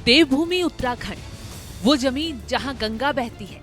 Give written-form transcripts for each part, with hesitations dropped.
देवभूमि उत्तराखंड, वो जमीन जहां गंगा बहती है,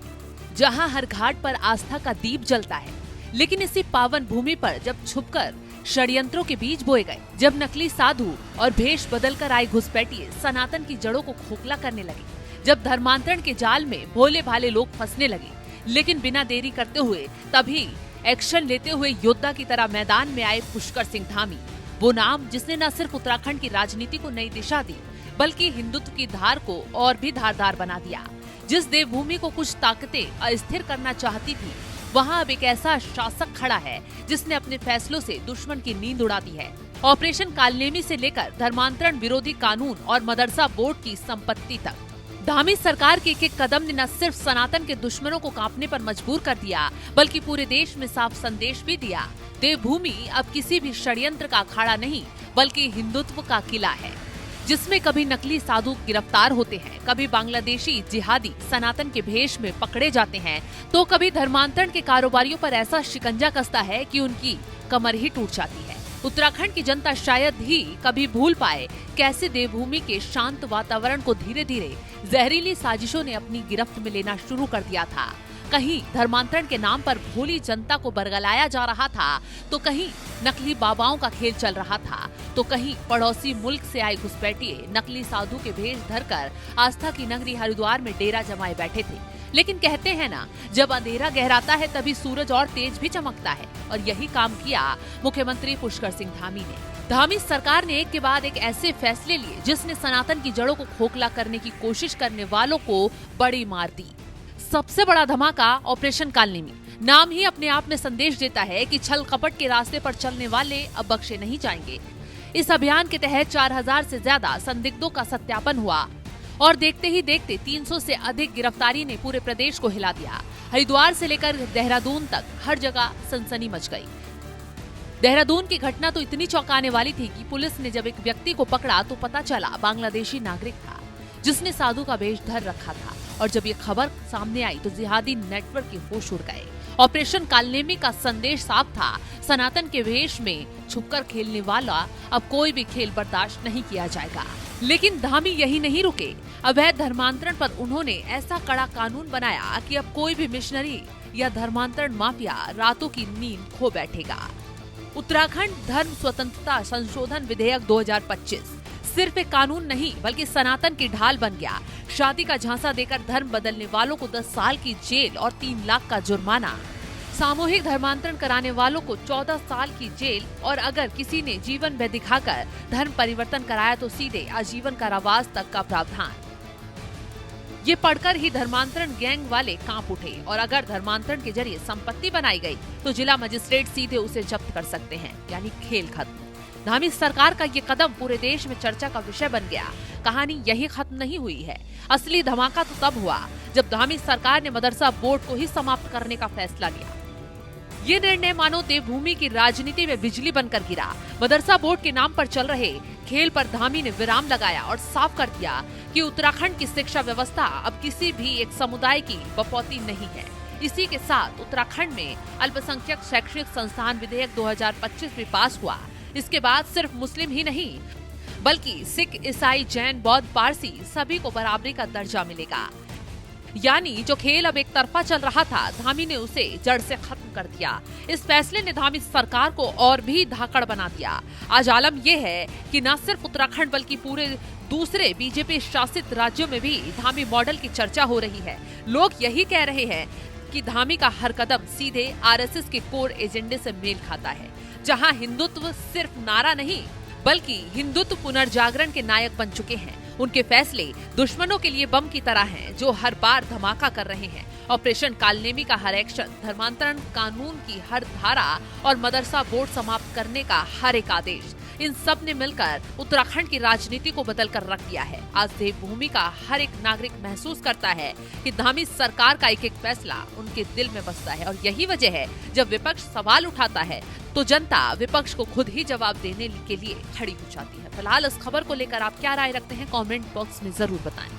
जहां हर घाट पर आस्था का दीप जलता है। लेकिन इसी पावन भूमि पर जब छुपकर षड्यंत्रों के बीज बोए गए, जब नकली साधु और भेष बदलकर आए घुसपैठिए सनातन की जड़ों को खोखला करने लगे, जब धर्मांतरण के जाल में भोले भाले लोग फंसने लगे, लेकिन बिना देरी करते हुए तभी एक्शन लेते हुए योद्धा की तरह मैदान में आए पुष्कर सिंह धामी, वो नाम जिसने न सिर्फ उत्तराखंड की राजनीति को नई दिशा दी, बल्कि हिंदुत्व की धार को और भी धारदार बना दिया। जिस देवभूमि को कुछ ताकतें अस्थिर करना चाहती थी, वहां अब एक ऐसा शासक खड़ा है जिसने अपने फैसलों से दुश्मन की नींद उड़ा दी है। ऑपरेशन कालनेमी से लेकर धर्मांतरण विरोधी कानून और मदरसा बोर्ड की संपत्ति तक, धामी सरकार के एक कदम ने न सिर्फ सनातन के दुश्मनों को कांपने पर मजबूर कर दिया, बल्कि पूरे देश में साफ संदेश भी दिया। देवभूमि अब किसी भी षड्यंत्र का अखाड़ा नहीं, बल्कि हिंदुत्व का किला है, जिसमें कभी नकली साधु गिरफ्तार होते हैं, कभी बांग्लादेशी जिहादी सनातन के भेष में पकड़े जाते हैं, तो कभी धर्मांतरण के कारोबारियों पर ऐसा शिकंजा कसता है कि उनकी कमर ही टूट जाती है। उत्तराखंड की जनता शायद ही कभी भूल पाए कैसे देवभूमि के शांत वातावरण को धीरे धीरे जहरीली साजिशों ने अपनी गिरफ्त में लेना शुरू कर दिया था। कहीं धर्मांतरण के नाम पर भोली जनता को बरगलाया जा रहा था, तो कहीं नकली बाबाओं का खेल चल रहा था, तो कहीं पड़ोसी मुल्क से आए घुसपैठिए नकली साधु के भेष धरकर आस्था की नगरी हरिद्वार में डेरा जमाए बैठे थे। लेकिन कहते हैं ना, जब अंधेरा गहराता है तभी सूरज और तेज भी चमकता है, और यही काम किया मुख्यमंत्री पुष्कर सिंह धामी ने। धामी सरकार ने एक के बाद एक ऐसे फैसले लिए जिसने सनातन की जड़ों को खोखला करने की कोशिश करने वालों को बड़ी मार दी। सबसे बड़ा धमाका ऑपरेशन कालनेमी। नाम ही अपने आप में संदेश देता है कि छल कपट के रास्ते पर चलने वाले अब बख्शे नहीं जाएंगे। इस अभियान के तहत 4000 से ज्यादा संदिग्धों का सत्यापन हुआ और देखते ही देखते 300 से अधिक गिरफ्तारी ने पूरे प्रदेश को हिला दिया। हरिद्वार से लेकर देहरादून तक हर जगह सनसनी मच गई। देहरादून की घटना तो इतनी चौंकाने वाली थी कि पुलिस ने जब एक व्यक्ति को पकड़ा तो पता चला बांग्लादेशी नागरिक था, जिसने साधु का भेष धर रखा था। और जब ये खबर सामने आई तो जिहादी नेटवर्क के होश उड़ गए। ऑपरेशन कालनेमी का संदेश साफ था, सनातन के भेष में छुपकर खेलने वाला अब कोई भी खेल बर्दाश्त नहीं किया जाएगा। लेकिन धामी यही नहीं रुके। अवैध धर्मांतरण पर उन्होंने ऐसा कड़ा कानून बनाया कि अब कोई भी मिशनरी या धर्मांतरण माफिया रातों की नींद खो बैठेगा। उत्तराखंड धर्म स्वतंत्रता संशोधन विधेयक 2025 सिर्फ एक कानून नहीं, बल्कि सनातन की ढाल बन गया। शादी का झांसा देकर धर्म बदलने वालों को 10 साल की जेल और 3 लाख का जुर्माना, सामूहिक धर्मांतरण कराने वालों को 14 साल की जेल, और अगर किसी ने जीवन भय दिखाकर धर्म परिवर्तन कराया तो सीधे आजीवन कारावास तक का प्रावधान। ये पढ़कर ही धर्मांतरण गैंग वाले कांप उठे, और अगर धर्मांतरण के जरिए संपत्ति बनाई गई तो जिला मजिस्ट्रेट सीधे उसे जब्त कर सकते हैं, यानी खेल खत्म। धामी सरकार का ये कदम पूरे देश में चर्चा का विषय बन गया। कहानी यही खत्म नहीं हुई है। असली धमाका तो तब हुआ जब धामी सरकार ने मदरसा बोर्ड को ही समाप्त करने का फैसला लिया। ये निर्णय मानो देवभूमि की राजनीति में बिजली बनकर गिरा। मदरसा बोर्ड के नाम पर चल रहे खेल पर धामी ने विराम लगाया और साफ कर दिया कि उत्तराखंड की शिक्षा व्यवस्था अब किसी भी एक समुदाय की बपौती नहीं है। इसी के साथ उत्तराखंड में अल्पसंख्यक शैक्षिक संस्थान विधेयक 2025 भी पास हुआ। इसके बाद सिर्फ मुस्लिम ही नहीं, बल्कि सिख, ईसाई, जैन, बौद्ध, पारसी सभी को बराबरी का दर्जा मिलेगा। यानी जो खेल अब एक तरफा चल रहा था, धामी ने उसे जड़ से खत्म कर दिया। इस फैसले ने धामी सरकार को और भी धाकड़ बना दिया। आज आलम यह है कि न सिर्फ उत्तराखंड बल्कि पूरे दूसरे बीजेपी शासित राज्यों में भी धामी मॉडल की चर्चा हो रही है। लोग यही कह रहे हैं कि धामी का हर कदम सीधे आरएसएस के कोर एजेंडे से मेल खाता है, जहां हिंदुत्व सिर्फ नारा नहीं, बल्कि हिंदुत्व पुनर्जागरण के नायक बन चुके हैं। उनके फैसले दुश्मनों के लिए बम की तरह हैं, जो हर बार धमाका कर रहे हैं। ऑपरेशन कालनेमी का हर एक्शन, धर्मांतरण कानून की हर धारा और मदरसा बोर्ड समाप्त करने का हर एक आदेश, इन सब ने मिलकर उत्तराखंड की राजनीति को बदल कर रख दिया है। आज देवभूमि का हर एक नागरिक महसूस करता है कि धामी सरकार का एक एक फैसला उनके दिल में बसता है, और यही वजह है जब विपक्ष सवाल उठाता है तो जनता विपक्ष को खुद ही जवाब देने के लिए खड़ी हो जाती है। फिलहाल इस खबर को लेकर आप क्या राय रखते हैं, कमेंट बॉक्स में जरूर बताएं।